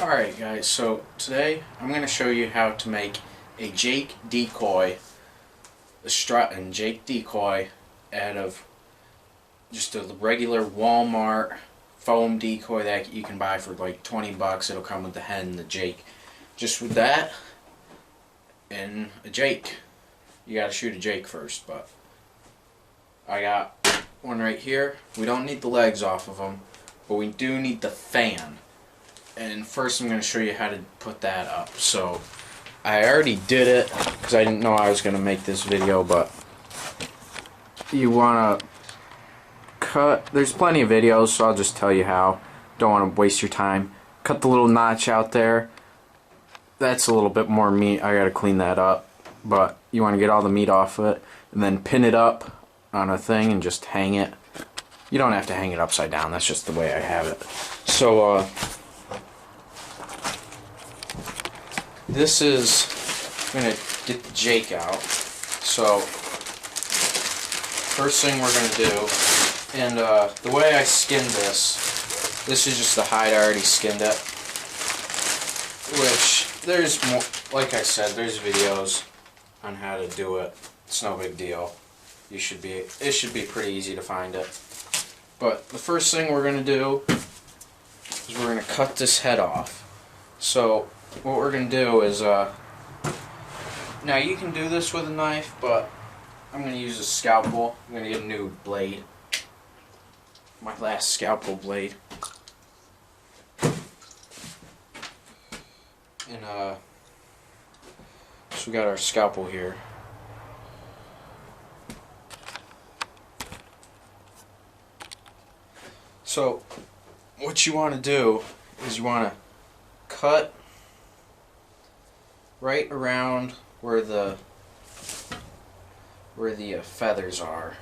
Alright guys, so today I'm going to show you how to make a Jake Decoy, a strut and Jake Decoy out of just a regular Walmart foam decoy that you can buy for like 20 bucks. It'll come with the head and the Jake. Just with that and a Jake. You gotta shoot a Jake first, but I got one right here. We don't need the legs off of them, but we do need the fan. And first I'm going to show you how to put that up. So I already did it because I didn't know I was going to make this video, but you want to cut, there's plenty of videos, so I'll just tell you how. Don't want to waste your time. Cut the little notch out there. That's a little bit more meat. I got to clean that up, but you want to get all the meat off of it and then pin it up on a thing and just hang it. You don't have to hang it upside down, that's just the way I have it. So this is, I'm going to get the Jake out. So first thing we're going to do, and the way I skinned this is just the hide. I already skinned it, which there's more, like I said, there's videos on how to do it. It's no big deal. It should be pretty easy to find it. But the first thing we're going to do is we're going to cut this head off. So what we're going to do is, now you can do this with a knife, but I'm going to use a scalpel. I'm going to get a new blade. My last scalpel blade. And so we got our scalpel here. So what you want to do is you want to cut right around where the feathers are.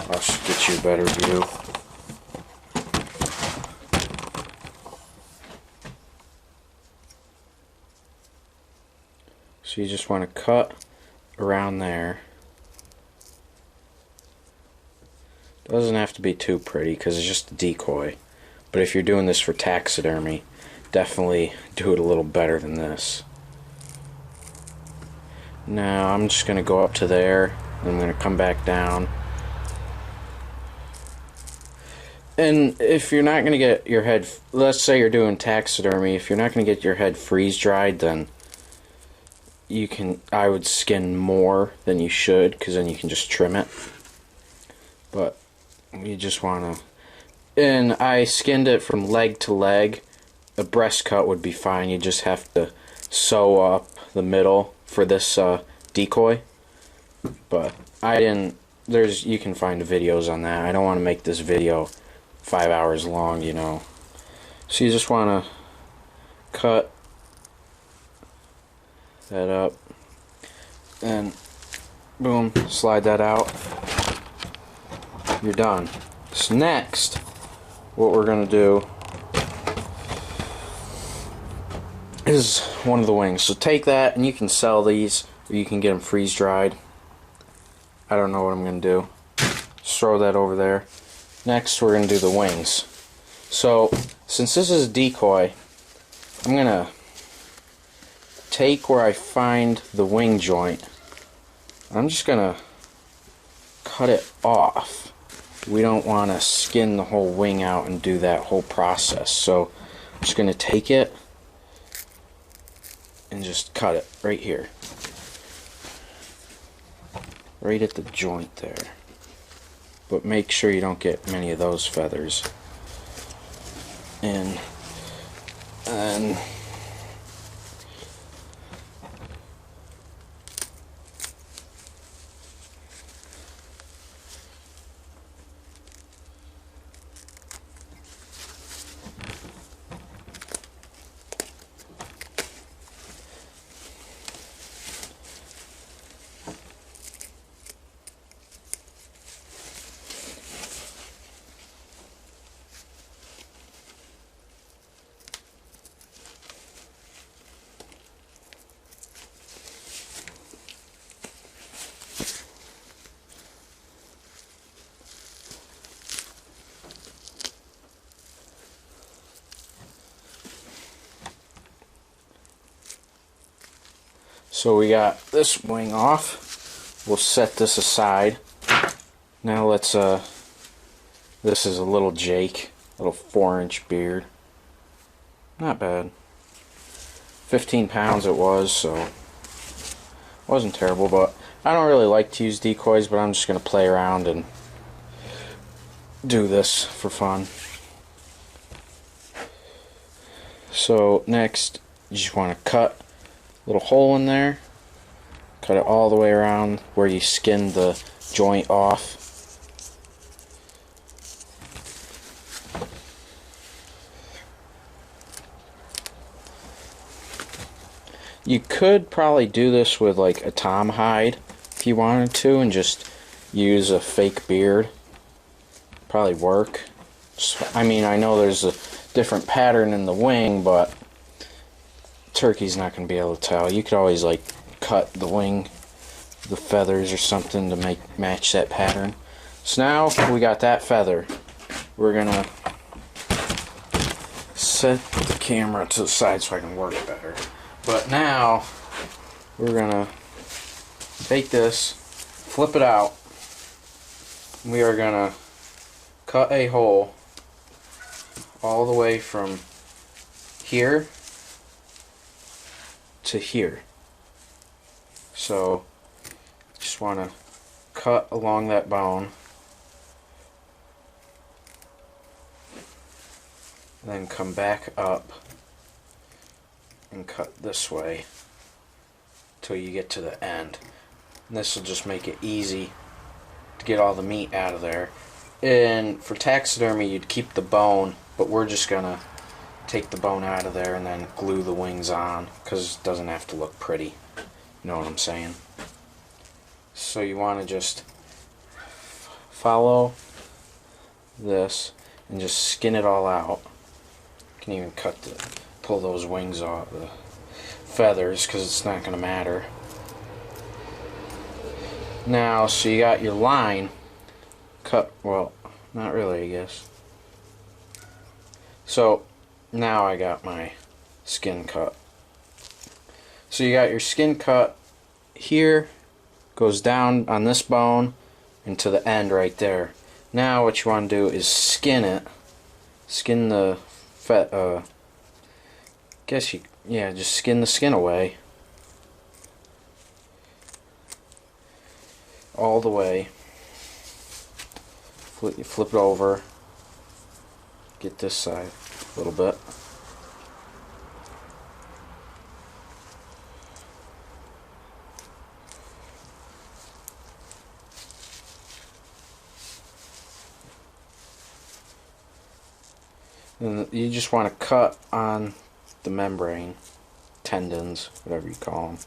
I'll just get you a better view. So you just want to cut around there. Doesn't have to be too pretty because it's just a decoy. But if you're doing this for taxidermy, definitely do it a little better than this. Now I'm just going to go up to there, and I'm going to come back down. And if you're not going to get your head, let's say you're doing taxidermy, if you're not going to get your head freeze dried, then you can, I would skin more than you should, because then you can just trim it. But you just want to, and I skinned it from leg to leg. A breast cut would be fine. You just have to sew up the middle for this decoy. But I didn't, you can find videos on that. I don't want to make this video 5 hours long, you know. So you just want to cut that up and boom, slide that out. You're done. So next, what we're going to do is one of the wings. So take that, and you can sell these, or you can get them freeze dried. I don't know what I'm going to do. Just throw that over there. Next, we're going to do the wings. So since this is a decoy, I'm going to take where I find the wing joint. I'm just going to cut it off. We don't want to skin the whole wing out and do that whole process. So I'm just going to take it and just cut it right here. Right at the joint there. But make sure you don't get many of those feathers. And So we got this wing off. We'll set this aside. Now let's this is a little Jake, little 4-inch beard. Not bad. 15 pounds it was, so wasn't terrible, but I don't really like to use decoys, but I'm just gonna play around and do this for fun. So next, you just want to cut a little hole in there, cut it all the way around where you skinned the joint off. You could probably do this with like a tom hide if you wanted to, and just use a fake beard. Probably work. I mean, I know there's a different pattern in the wing, but turkey's not going to be able to tell. You could always like cut the wing, the feathers or something to match that pattern. So now we got that feather. We're gonna set the camera to the side so I can work better. But now we're gonna take this, flip it out. We are gonna cut a hole all the way from here to here. So just want to cut along that bone, then come back up and cut this way till you get to the end. And this will just make it easy to get all the meat out of there. And for taxidermy you'd keep the bone, but we're just gonna take the bone out of there and then glue the wings on, because it doesn't have to look pretty. You know what I'm saying? So you want to just follow this and just skin it all out. You can even pull those wings off, the feathers, because it's not going to matter. Now, so you got your line cut, well, not really, I guess. So now I got my skin cut. So you got your skin cut here, goes down on this bone and to the end right there. Now what you want to do is skin it. Skin the just skin the skin away all the way. Flip it over. Get this side a little bit. And you just want to cut on the membrane, tendons, whatever you call them.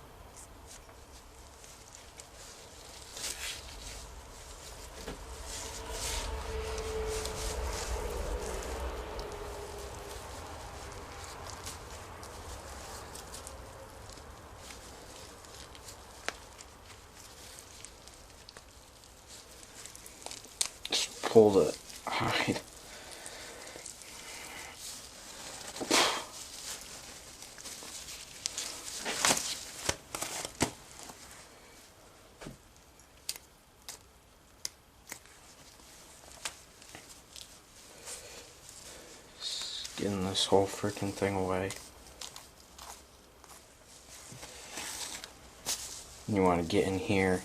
Just pull the hide. Skin this whole freaking thing away. You want to get in here.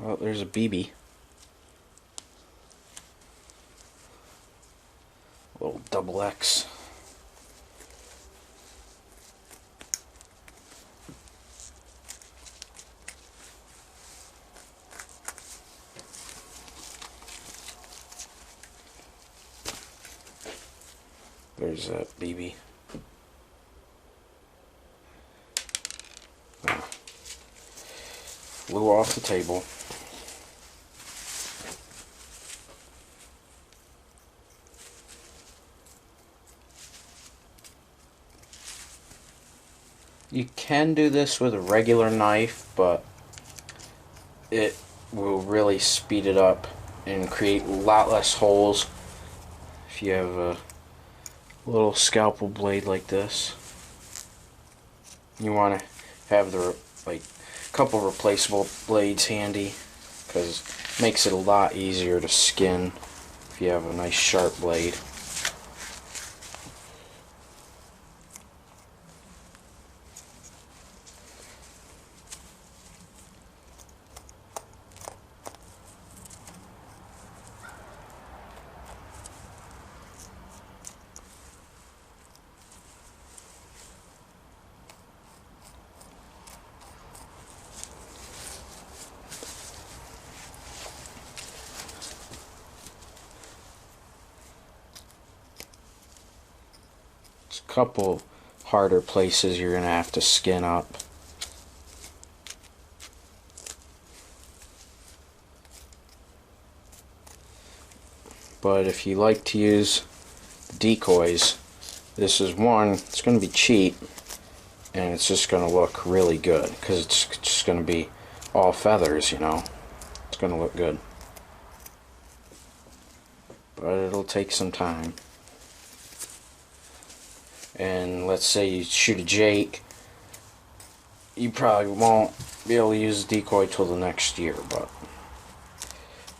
Oh, there's a BB. Little double X. There's that BB. Oh. Flew off the table. You can do this with a regular knife, but it will really speed it up and create a lot less holes if you have a little scalpel blade like this. You want to have the couple replaceable blades handy, because it makes it a lot easier to skin if you have a nice sharp blade. A couple harder places you're gonna have to skin up. But if you like to use decoys, this is one, it's gonna be cheap and it's just gonna look really good because it's just gonna be all feathers, you know. It's gonna look good, but it'll take some time. And let's say you shoot a jake, you probably won't be able to use a decoy till the next year, but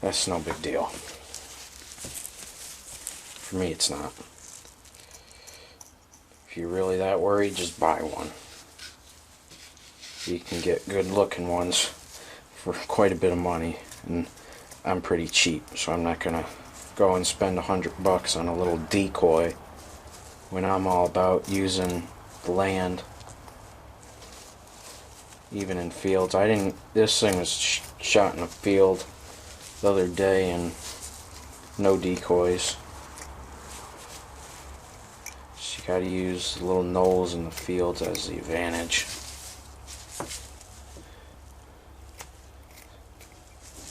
that's no big deal. For me, it's not. If you're really that worried, just buy one. You can get good looking ones for quite a bit of money, and I'm pretty cheap, so I'm not gonna go and spend $100 on a little decoy when I'm all about using the land, even in fields. This thing was shot in a field the other day and no decoys. So you gotta use the little knolls in the fields as the advantage.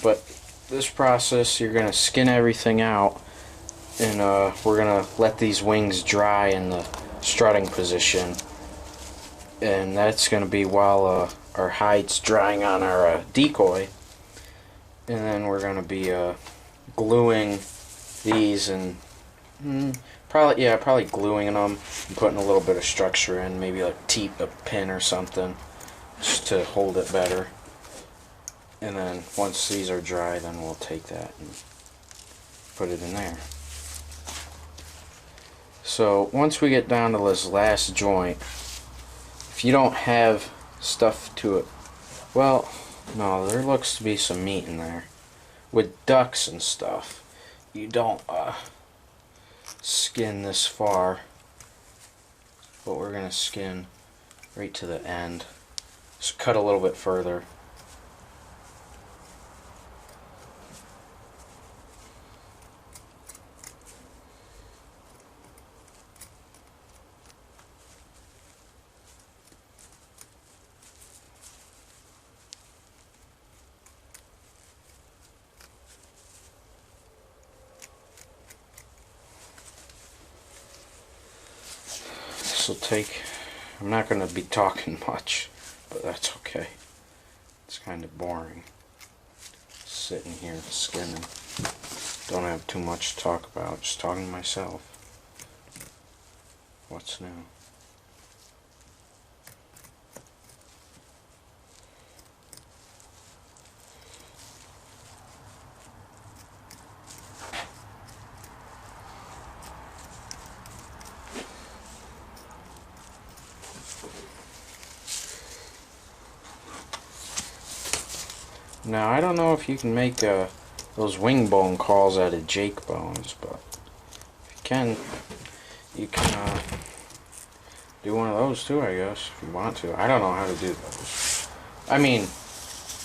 But this process, you're gonna skin everything out, and we're gonna let these wings dry in the strutting position, and that's gonna be while our hide's drying on our decoy. And then we're gonna be gluing these and probably gluing them and putting a little bit of structure in, maybe like a pin or something, just to hold it better. And then once these are dry, then we'll take that and put it in there. So once we get down to this last joint, if you don't have stuff to it, well, no, there looks to be some meat in there. With ducks and stuff, you don't skin this far, but we're gonna skin right to the end. So cut a little bit further. This will take, I'm not going to be talking much, but that's okay. It's kind of boring sitting here skinning. Don't have too much to talk about, just talking to myself. What's new? Now, I don't know if you can make those wing bone calls out of jake bones, but if you can do one of those too, I guess, if you want to. I don't know how to do those. I mean,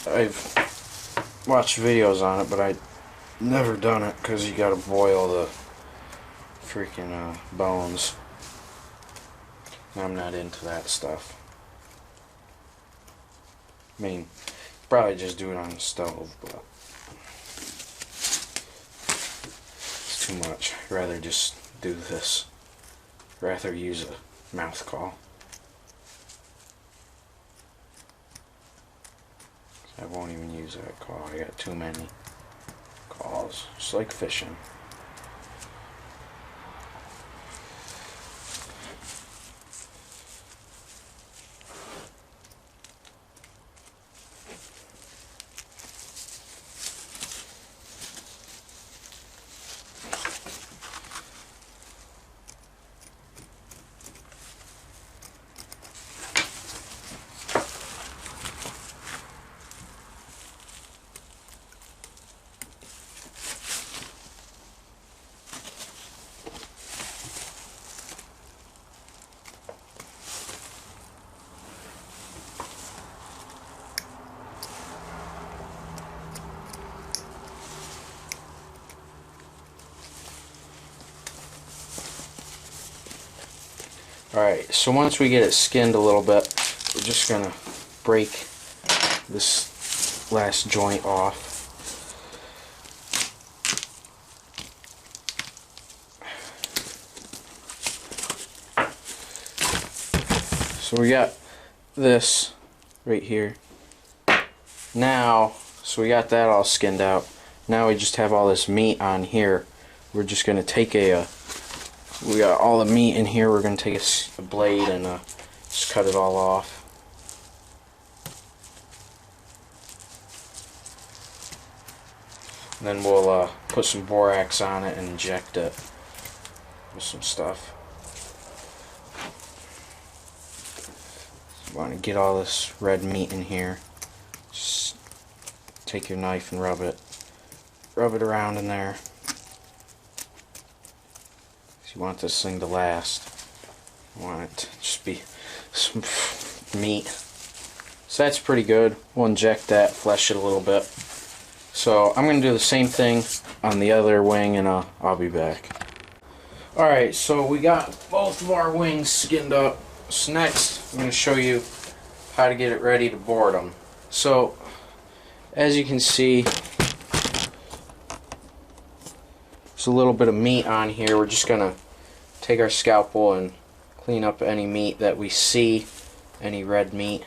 I've watched videos on it, but I've never done it because you gotta boil the freaking bones. I'm not into that stuff. I mean, probably just do it on the stove, but it's too much. I'd rather just do this. Rather use a mouth call. I won't even use that call. I got too many calls. It's like fishing. Alright, so once we get it skinned a little bit, we're just going to break this last joint off. So we got this right here. Now, so we got that all skinned out. Now we just have all this meat on here. We're just going to take we got all the meat in here. We're going to take a blade and just cut it all off. And then we'll put some borax on it and inject it with some stuff. So you want to get all this red meat in here. Just take your knife and rub it around in there. You want this thing to last. You want it to just be some meat. So that's pretty good. We'll inject that, flesh it a little bit. So I'm going to do the same thing on the other wing, and I'll be back. Alright, so we got both of our wings skinned up. So next, I'm going to show you how to get it ready to board them. So, as you can see, there's a little bit of meat on here. We're just going to take our scalpel and clean up any meat that we see, any red meat.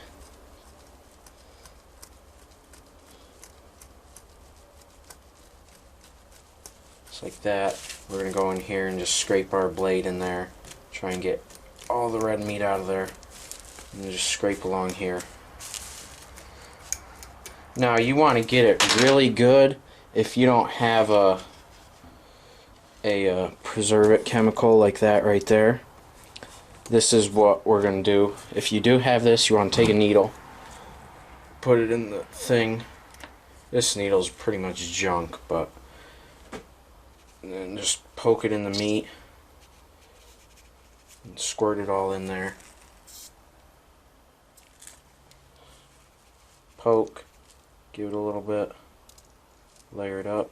Just like that. We're going to go in here and just scrape our blade in there. Try and get all the red meat out of there. And just scrape along here. Now you want to get it really good if you don't have a preservative chemical like that right there. This is what we're going to do. If you do have this, you want to take a needle, put it in the thing. This needle is pretty much junk, but and then just poke it in the meat and squirt it all in there. Poke, give it a little bit, layer it up.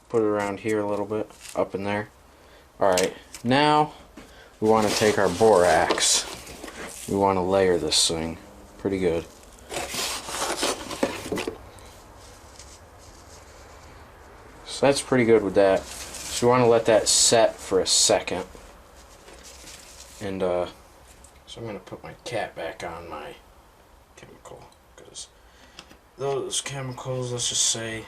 Put it around here a little bit, up in there. Alright, now we want to take our borax. We want to layer this thing pretty good. So that's pretty good with that. So we want to let that set for a second. And so I'm going to put my cap back on my chemical, because those chemicals, let's just say,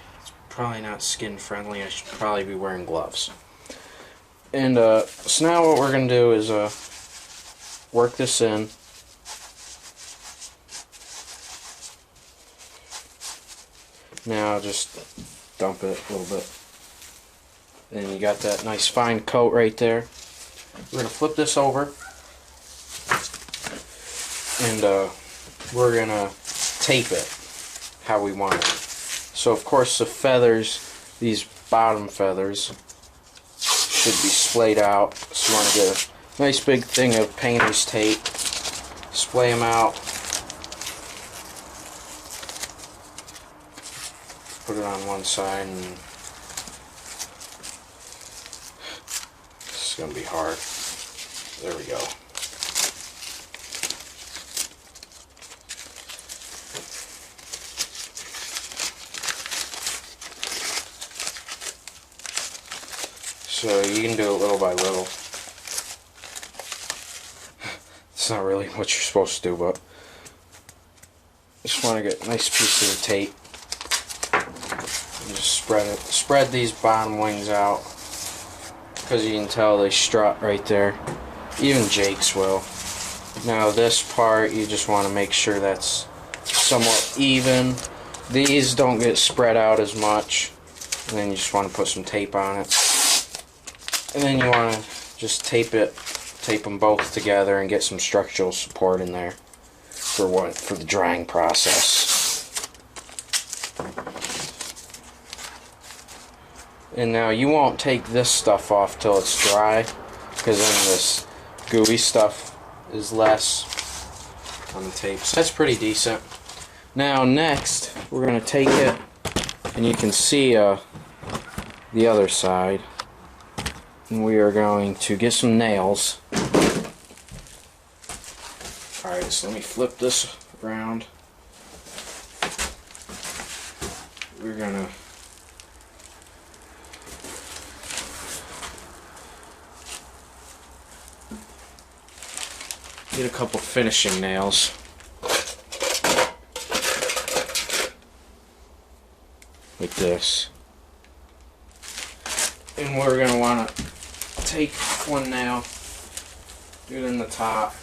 probably not skin friendly. I should probably be wearing gloves. And so now what we're going to do is work this in. Now just dump it a little bit. And you got that nice fine coat right there. We're going to flip this over. And we're going to tape it how we want it. So of course the feathers, these bottom feathers, should be splayed out. So you want to get a nice big thing of painter's tape, splay them out, put it on one side, and it's going to be hard. There we go. So you can do it little by little. It's not really what you're supposed to do, but Just want to get a nice piece of the tape. And just spread these bottom wings out, because you can tell they strut right there. Even Jake's will. Now this part, you just want to make sure that's somewhat even. These don't get spread out as much. And then you just want to put some tape on it. And then you want to just tape them both together and get some structural support in there for the drying process. And now you won't take this stuff off till it's dry, because then this gooey stuff is less on the tape. So that's pretty decent. Now next, we're going to take it, and you can see the other side. And we are going to get some nails. Alright, so let me flip this around. We're gonna get a couple finishing nails. Like this. And we're gonna wanna take one nail, do it in the top,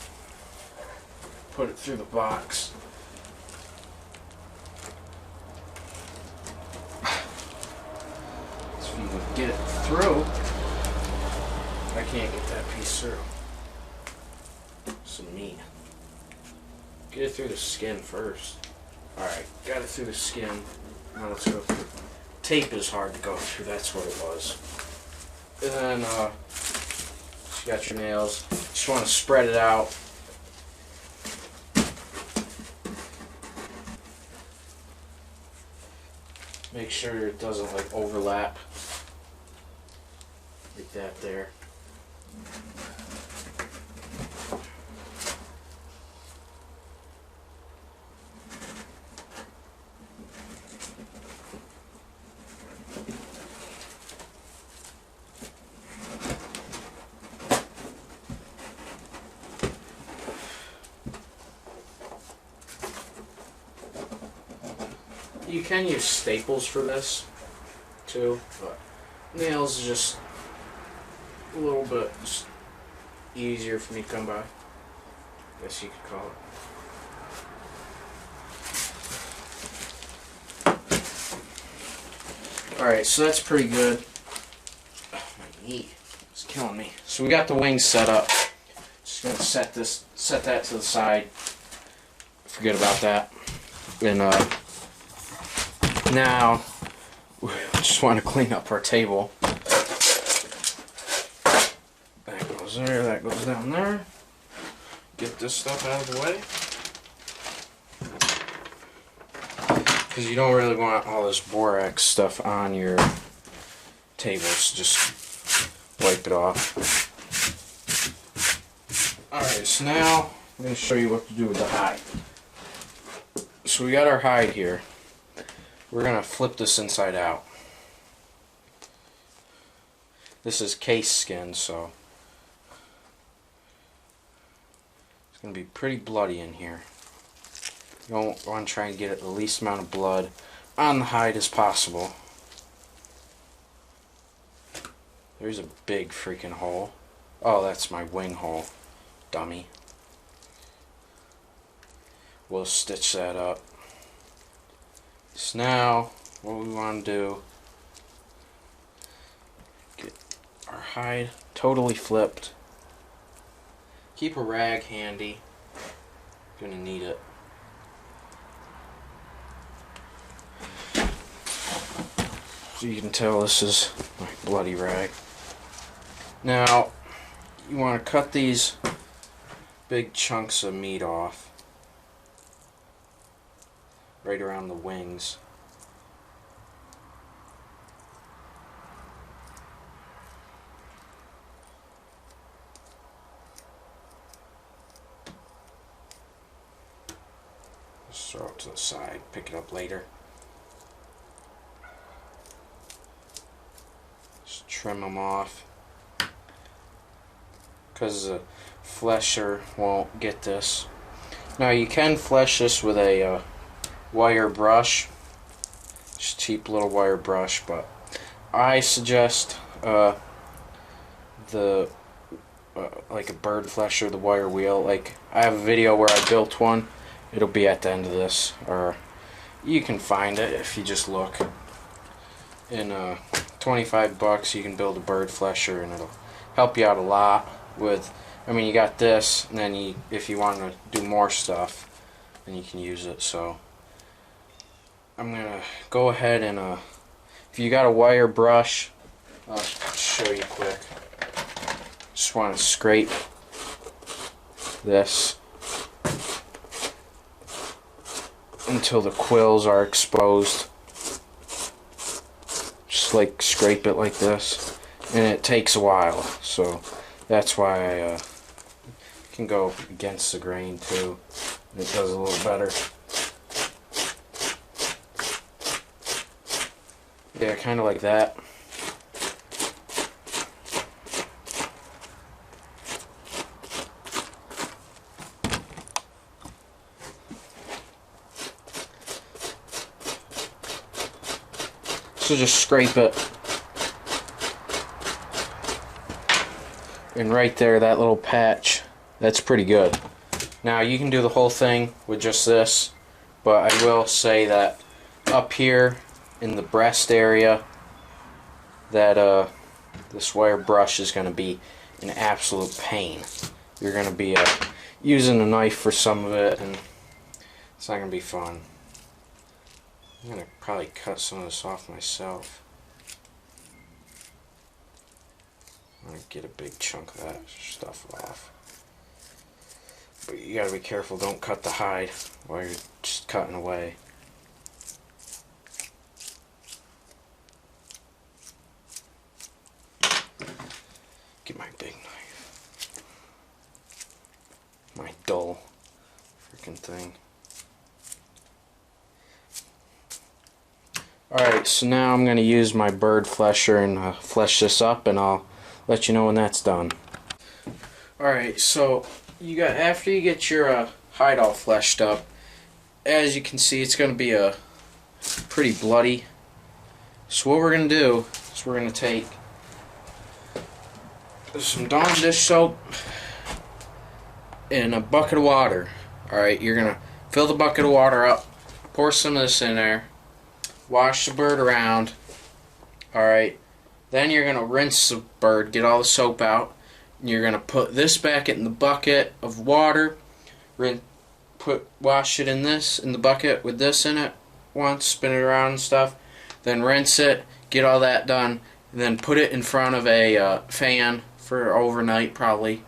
put it through the box. So if you can get it through, I can't get that piece through. So neat. Get it through the skin first. Alright, got it through the skin. Now let's go through. Tape is hard to go through, that's what it was. And then, you got your nails. Just want to spread it out. Make sure it doesn't like overlap. Like that there. You can use staples for this too, but nails is just a little bit just easier for me to come by, I guess you could call it. Alright, so that's pretty good. Oh, my knee is killing me. So we got the wings set up. Just gonna set that to the side. Forget about that. And now, we just want to clean up our table. That goes there, that goes down there. Get this stuff out of the way. Because you don't really want all this borax stuff on your tables. Just wipe it off. Alright, so now I'm going to show you what to do with the hide. So we got our hide here. We're going to flip this inside out. This is case skin, so it's going to be pretty bloody in here. You don't want to try and get the least amount of blood on the hide as possible. There's a big freaking hole. Oh, that's my wing hole. Dummy. We'll stitch that up. So now, what we want to do, get our hide totally flipped. Keep a rag handy. Gonna need it. So you can tell this is my bloody rag. Now, you want to cut these big chunks of meat off. Right around the wings. Just throw it to the side, pick it up later. Just trim them off. Because the flesher won't get this. Now you can flesh this with a wire brush. Just cheap little wire brush, but I suggest the like a bird flesh or the wire wheel. Like, I have a video where I built one. It'll be at the end of this, or you can find it if you just look. In 25 bucks you can build a bird flesher, and it'll help you out a lot with, I mean, you got this, and then if you want to do more stuff, then you can use it. So I'm gonna go ahead and if you got a wire brush, I'll show you quick. Just want to scrape this until the quills are exposed. Just like scrape it like this, and it takes a while, so that's why I can go against the grain too. It does a little better. Yeah, kind of like that. So just scrape it. And right there, that little patch, that's pretty good. Now you can do the whole thing with just this, but I will say that up here in the breast area, that this wire brush is going to be an absolute pain. You're going to be using a knife for some of it, and it's not going to be fun. I'm going to probably cut some of this off myself. I'm going to get a big chunk of that stuff off. But you got to be careful, don't cut the hide while you're just cutting away. Get my big knife. My dull freaking thing. Alright, so now I'm going to use my bird flesher and flesh this up, and I'll let you know when that's done. Alright, so after you get your hide all fleshed up, as you can see, it's going to be pretty bloody. So what we're going to do is we're going to take some Dawn dish soap and a bucket of water. Alright, you're going to fill the bucket of water up, pour some of this in there, wash the bird around. Alright, then you're going to rinse the bird, get all the soap out, and you're going to put this back in the bucket of water, wash it in the bucket with this in it once, spin it around and stuff, then rinse it, get all that done, and then put it in front of a fan for overnight probably,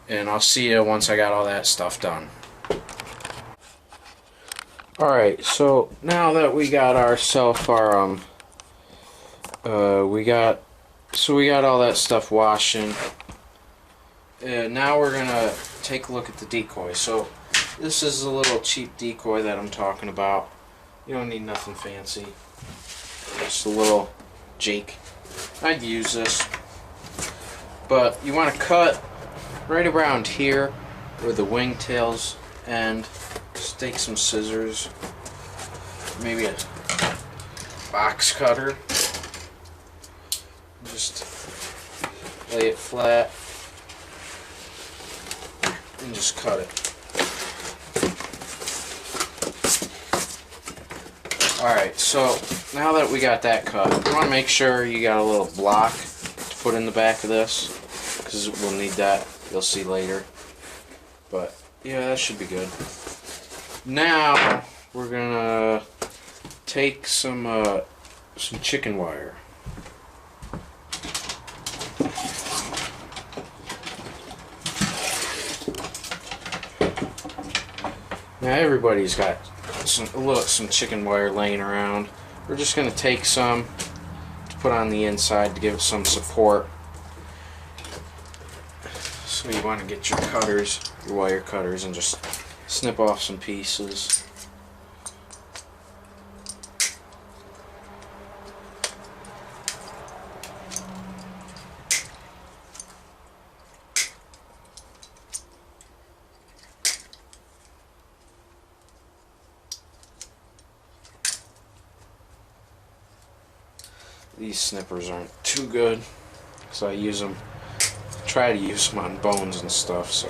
and I'll see you once I got all that stuff done. Alright, so now that we got we got all that stuff washing, now we're gonna take a look at the decoy. So this is a little cheap decoy that I'm talking about. You don't need nothing fancy, just a little jake. I'd use this, but you want to cut right around here where the wingtails end. Just take some scissors, maybe a box cutter, just lay it flat and just cut it. Alright, so now that we got that cut, you want to make sure you got a little block to put in the back of this, because we'll need that, you'll see later. But yeah, that should be good. Now we're gonna take some chicken wire. Now everybody's got some chicken wire laying around. We're just gonna take some to put on the inside to give it some support. So you want to get your cutters, your wire cutters, and just snip off some pieces. These snippers aren't too good, so I use them, try to use them on bones and stuff, so.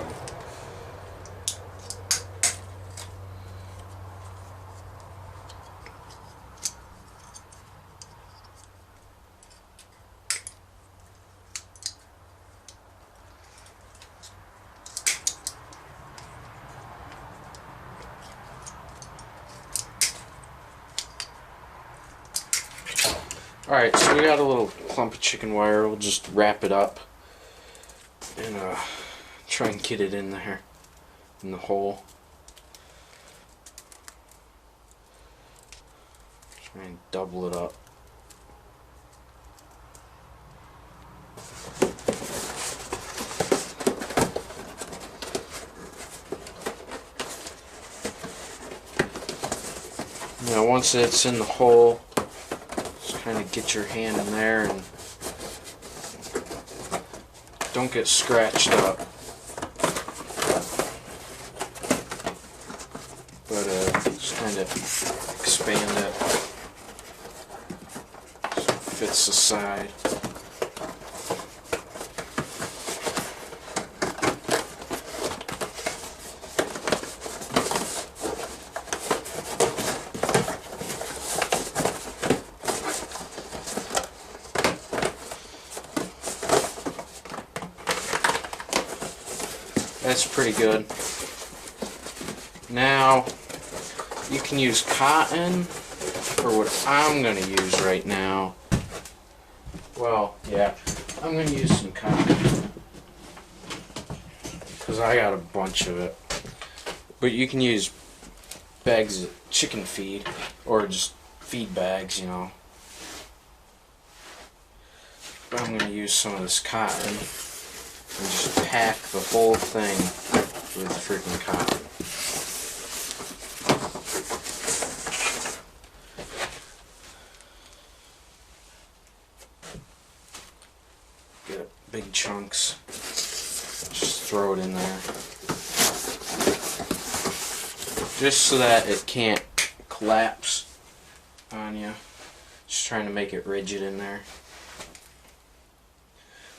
Alright, so we got a little clump of chicken wire. We'll just wrap it up and try and get it in there, in the hole. Try and double it up. Now once it's in the hole, kind of get your hand in there and don't get scratched up. But just kind of expand it so it fits the side. That's pretty good. Now, you can use cotton, or what I'm going to use right now. Well, yeah, I'm going to use some cotton, because I got a bunch of it. But you can use bags of chicken feed, or just feed bags, you know. But I'm going to use some of this cotton. And just pack the whole thing with freaking cotton. Get big chunks. Just throw it in there. Just so that it can't collapse on you. Just trying to make it rigid in there.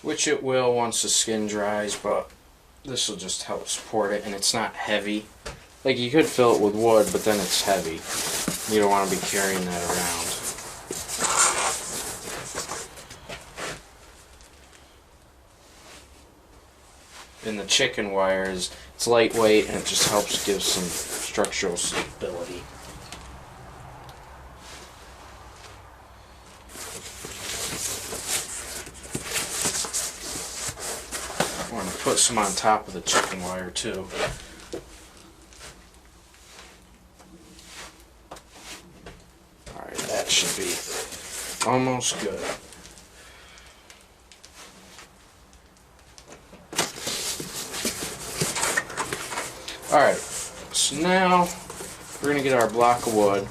Which it will once the skin dries, but this will just help support it, and it's not heavy. Like, you could fill it with wood, but then it's heavy. You don't want to be carrying that around. And the chicken wire it's lightweight, and it just helps give some structural stability. I'm going to put some on top of the chicken wire too. Alright, that should be almost good. Alright, so now we're going to get our block of wood.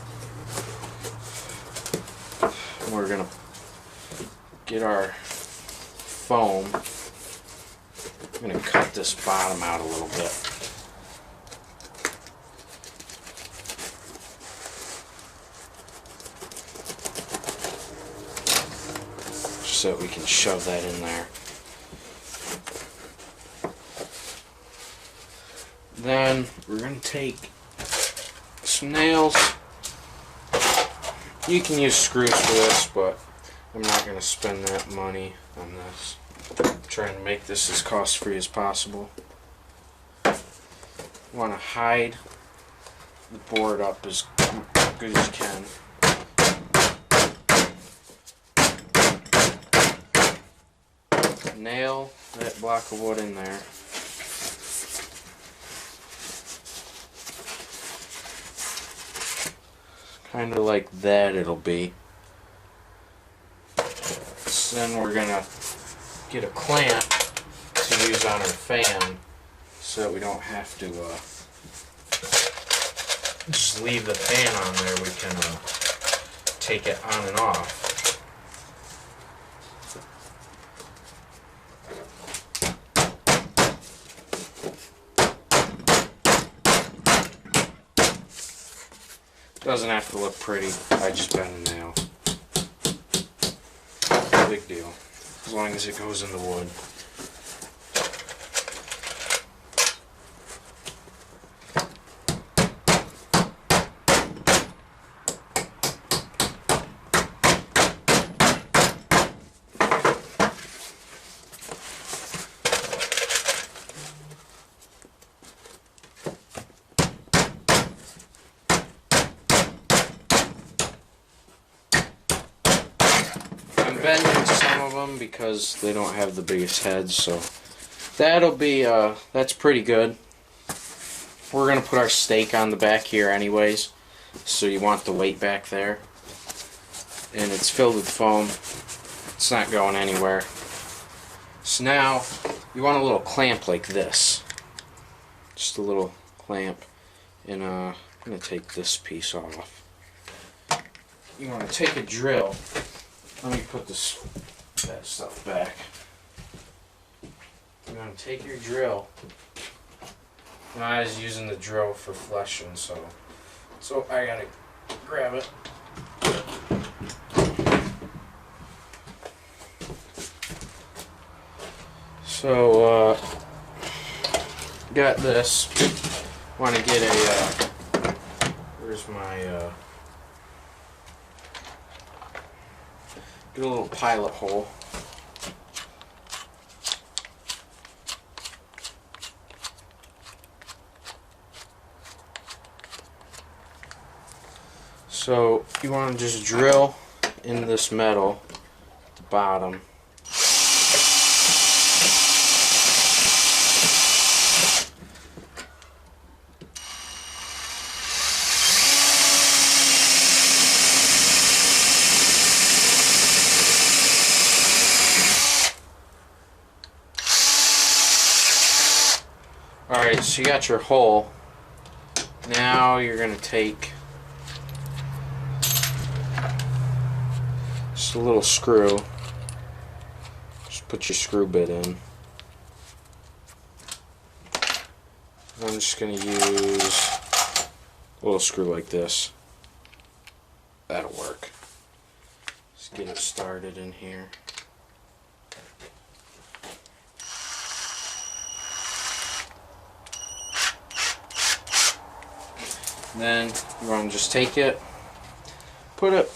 We're going to get our foam. I'm going to cut this bottom out a little bit. Just so we can shove that in there. Then we're going to take some nails. You can use screws for this, but I'm not going to spend that money on this. I'm trying to make this as cost-free as possible. You want to hide the board up as good as you can. Nail that block of wood in there. Kind of like that it'll be. So then we're going to get a clamp to use on our fan so that we don't have to just leave the fan on there. We can take it on and off. Doesn't have to look pretty. I just bend a nail. big deal, as long as it goes in the wood. I'm bending some of them because they don't have the biggest heads, so that'll be, that's pretty good. We're going to put our stake on the back here anyways, so you want the weight back there. And it's filled with foam. It's not going anywhere. So now, you want a little clamp like this. Just a little clamp. And I'm going to take this piece off. You want to take a drill. Let me put that stuff back. You're going to take your drill. I was using the drill for fleshing, so I gotta grab it. So got this. Want to get a where's my get a little pilot hole. So you want to just drill in this metal at the bottom. Alright, so you got your hole. Now you're going to take just a little screw. Just put your screw bit in. I'm just going to use a little screw like this. That'll work. Just get it started in here. Then you want to just take it, put it,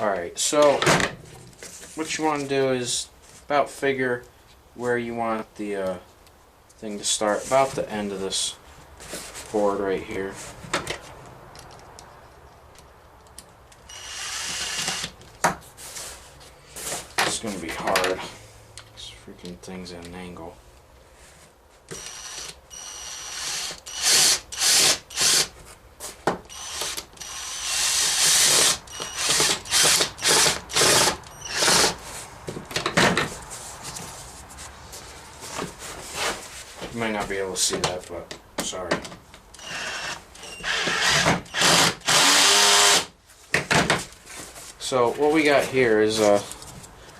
alright, so what you want to do is about figure where you want the thing to start, about the end of this board right here. It's going to be hard. This freaking thing's at an angle. You might not be able to see that, but sorry. So what we got here is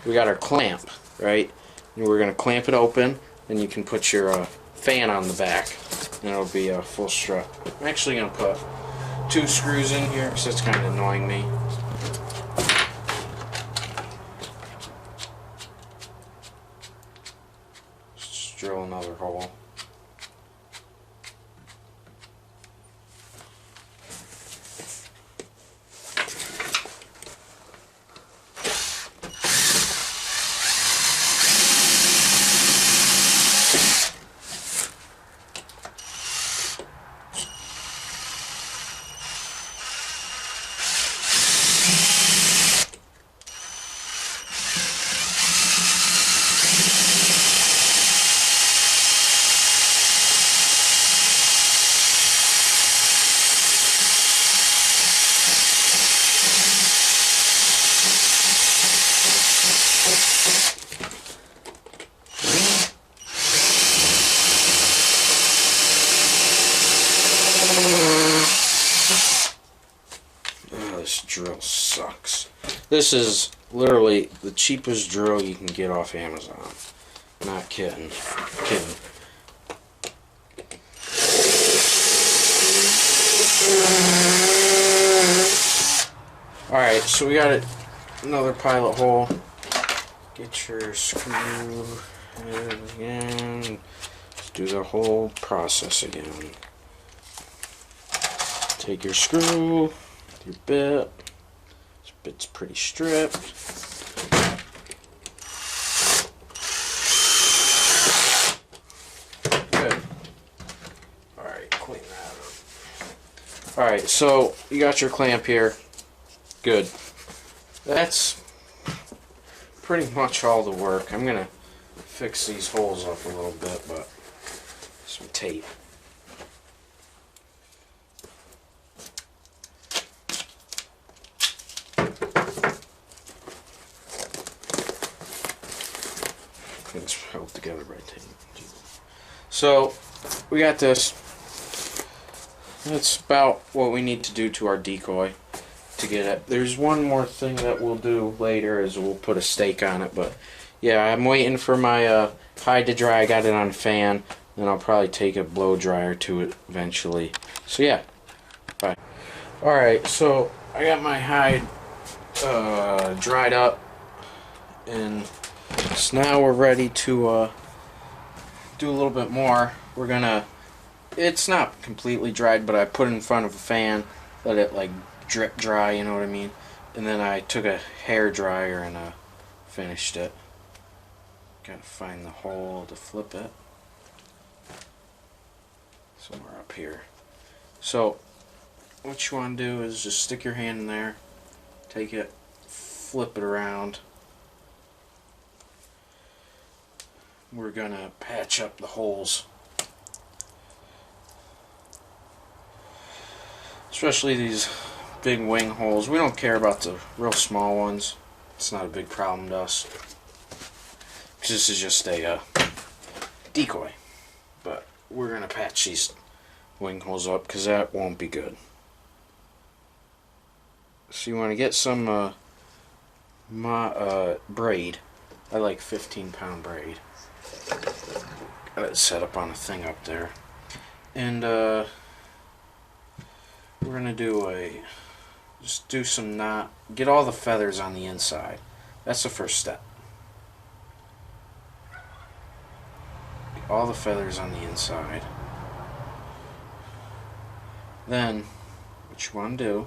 we got our clamp, right? And we're going to clamp it open, and you can put your fan on the back, and it'll be a full strut. I'm actually going to put 2 screws in here because it's kind of annoying me. Just drill another hole. This drill sucks. This is literally the cheapest drill you can get off Amazon. Not kidding. Kidding. Alright, so we got another pilot hole. Get your screw again. Let's do the whole process again. Take your screw, your bit. This bit's pretty stripped. Good. Alright, clean that up. Alright, so you got your clamp here. Good. That's pretty much all the work. I'm gonna fix these holes up a little bit, but some tape. It's held together by tape. So we got this. That's about what we need to do to our decoy to get it. There's one more thing that we'll do later, is we'll put a stake on it, but yeah, I'm waiting for my hide to dry. I got it on a fan, and I'll probably take a blow dryer to it eventually. So yeah, bye. Alright, so I got my hide dried up, and so now we're ready to do a little bit more. We're gonna, it's not completely dried, but I put it in front of a fan, let it like drip dry, you know what I mean? And then I took a hair dryer and finished it. Gotta find the hole to flip it. Somewhere up here. So what you want to do is just stick your hand in there, take it, flip it around. We're gonna patch up the holes, especially these big wing holes. We don't care about the real small ones. It's not a big problem to us. This is just a decoy, but we're gonna patch these wing holes up because that won't be good. So you want to get some braid. I like 15-pound braid. Got it set up on a thing up there, and we're gonna do just do some knot. Get all the feathers on the inside. That's the first step. Get all the feathers on the inside. Then what you want to do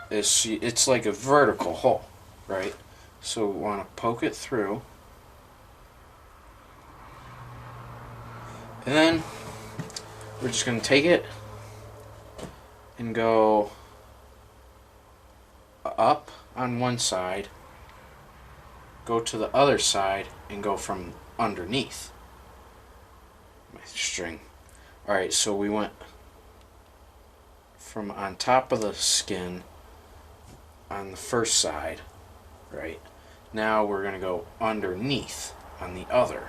is, it's like a vertical hole, right? So we want to poke it through, and then we're just going to take it and go up on one side, go to the other side, and go from underneath my string. Alright, so we went from on top of the skin on the first side, right? Now we're going to go underneath on the other.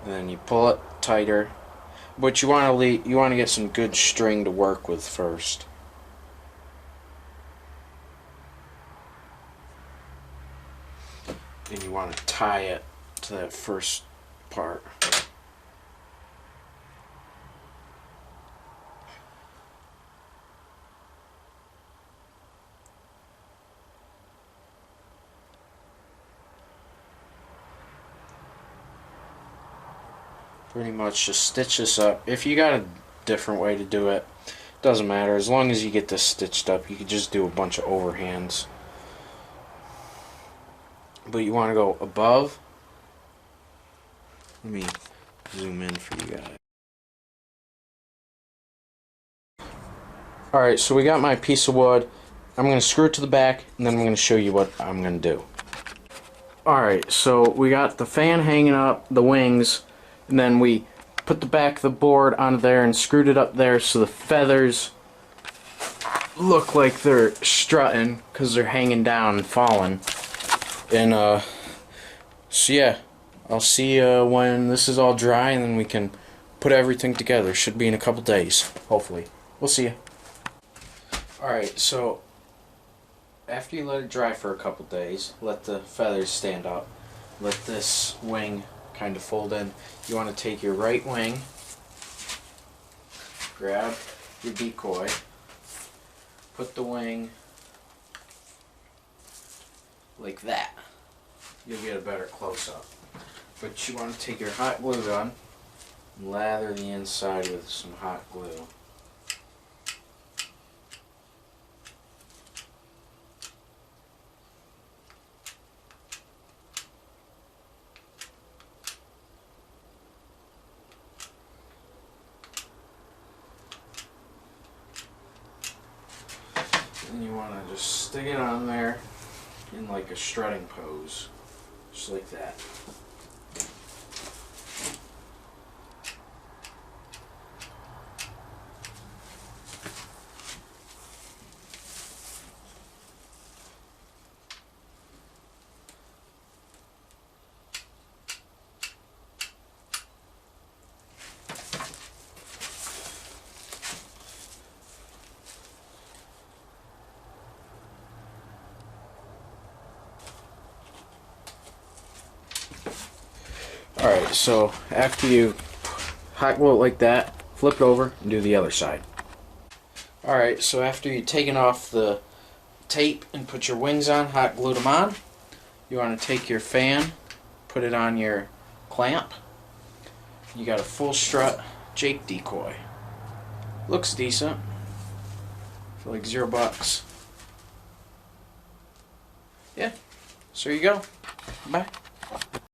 And then you pull it tighter. But you want to get some good string to work with first. And you want to tie it to that first part. Pretty much just stitch this up. If you got a different way to do it, doesn't matter. As long as you get this stitched up, you can just do a bunch of overhands. But you want to go above. Let me zoom in for you guys. Alright, so we got my piece of wood. I'm going to screw it to the back, and then I'm going to show you what I'm going to do. Alright, so we got the fan hanging up, the wings, and then we put the back of the board onto there and screwed it up there so the feathers look like they're strutting because they're hanging down and falling. And so yeah, I'll see you when this is all dry, and then we can put everything together. Should be in a couple days, hopefully. We'll see you. Alright, so after you let it dry for a couple days, let the feathers stand up. Let this wing kind of fold in. You want to take your right wing grab your decoy, put the wing like that. You'll get a better close-up. But you want to take your hot glue gun and lather the inside with some hot glue. And you want to just stick it on there in like a strutting pose, just like that. Alright, so after you hot glue it like that, flip it over and do the other side. Alright, so after you've taken off the tape and put your wings on, hot glued them on, you want to take your fan, put it on your clamp. You got a full strut Jake decoy. Looks decent for like $0. Yeah, so there you go. Bye.